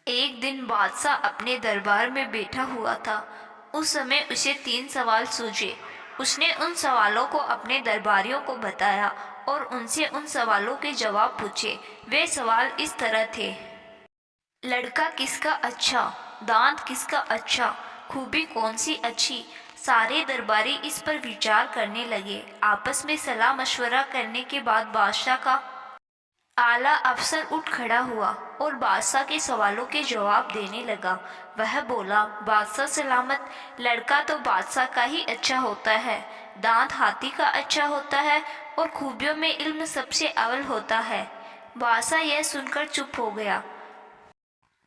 एक दिन बादशाह अपने दरबार में बैठा हुआ था। उस समय उसे 3 सवाल सूझे। उसने उन सवालों को अपने दरबारियों को बताया और उनसे उन सवालों के जवाब पूछे। वे सवाल इस तरह थे: लड़का किसका अच्छा, दांत किसका अच्छा, खूबी कौन सी अच्छी। सारे दरबारी इस पर विचार करने लगे। आपस में सलाह मशवरा करने के बाद बादशाह का आला अफसर उठ खड़ा हुआ और बादशाह के सवालों के जवाब देने लगा। वह बोला, बादशाह सलामत, लड़का तो बादशाह का ही अच्छा होता है, दांत हाथी का अच्छा होता है और खूबियों में इल्म सबसे अव्वल होता है। बादशाह यह सुनकर चुप हो गया।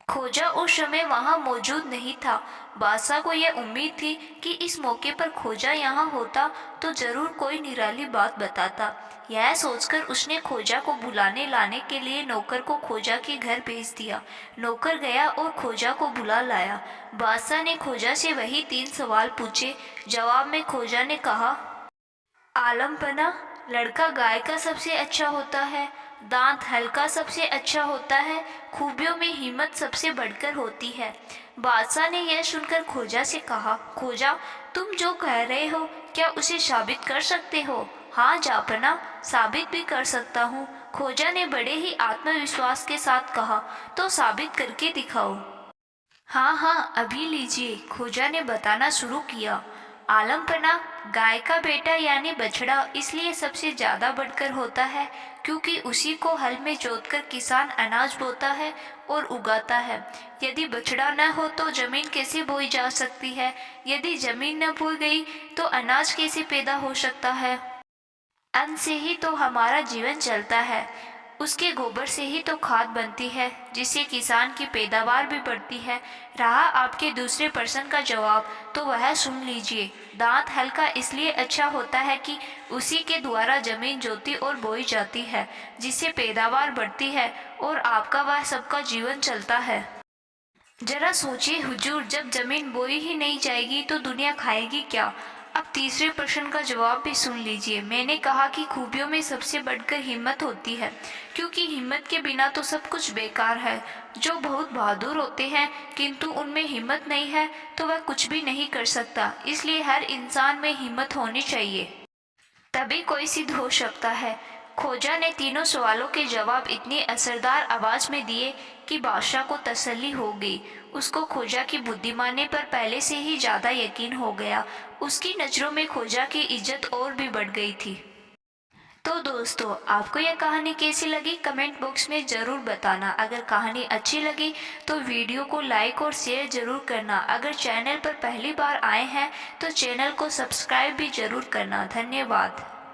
खोजा उस समय वहां मौजूद नहीं था। बादशाह को यह उम्मीद थी कि इस मौके पर खोजा यहाँ होता तो जरूर कोई निराली बात बताता। यह सोचकर उसने खोजा को बुलाने लाने के लिए नौकर को खोजा के घर भेज दिया। नौकर गया और खोजा को बुला लाया। बादशाह ने खोजा से वही 3 सवाल पूछे। जवाब में खोजा ने कहा, आलमपना, लड़का गाय का सबसे अच्छा होता है, दांत हल्का सबसे अच्छा होता है, खूबियों में हिम्मत सबसे बढ़कर होती है। बादशाह ने यह सुनकर खोजा से कहा, खोजा, तुम जो कह रहे हो क्या उसे साबित कर सकते हो? हाँ जापना, साबित भी कर सकता हूँ। खोजा ने बड़े ही आत्मविश्वास के साथ कहा, तो साबित करके दिखाओ। हाँ हाँ, अभी लीजिए। खोजा ने बताना शुरू किया। आलमपना, गाय का बेटा यानी बछड़ा इसलिए सबसे ज्यादा बढ़कर होता है क्योंकि उसी को हल में जोतकर किसान अनाज बोता है और उगाता है। यदि बछड़ा न हो तो जमीन कैसे बोई जा सकती है? यदि जमीन न बोई गई तो अनाज कैसे पैदा हो सकता है? अन्न से ही तो हमारा जीवन चलता है। उसके गोबर से ही तो खाद बनती है जिससे किसान की पैदावार भी बढ़ती है। रहा आपके दूसरे प्रश्न का जवाब तो वह सुन लीजिए। दांत हल्का इसलिए अच्छा होता है कि उसी के द्वारा जमीन जोती और बोई जाती है जिससे पैदावार बढ़ती है और आपका वह सबका जीवन चलता है। जरा सोचिए हुजूर, जब जमीन बोई ही नहीं जाएगी तो दुनिया खाएगी क्या? अब तीसरे प्रश्न का जवाब भी सुन लीजिए। मैंने कहा कि खूबियों में सबसे बढ़कर हिम्मत होती है क्योंकि हिम्मत के बिना तो सब कुछ बेकार है। जो बहुत बहादुर होते हैं किंतु उनमें हिम्मत नहीं है तो वह कुछ भी नहीं कर सकता। इसलिए हर इंसान में हिम्मत होनी चाहिए, तभी कोई सिद्ध हो सकता है। खोजा ने तीनों सवालों के जवाब इतनी असरदार आवाज में दिए कि बादशाह को तसल्ली हो गई। उसको खोजा की बुद्धिमानी पर पहले से ही ज्यादा यकीन हो गया। उसकी नजरों में खोजा की इज्जत और भी बढ़ गई थी। तो दोस्तों, आपको यह कहानी कैसी लगी कमेंट बॉक्स में ज़रूर बताना। अगर कहानी अच्छी लगी तो वीडियो को लाइक और शेयर ज़रूर करना। अगर चैनल पर पहली बार आए हैं तो चैनल को सब्सक्राइब भी ज़रूर करना। धन्यवाद।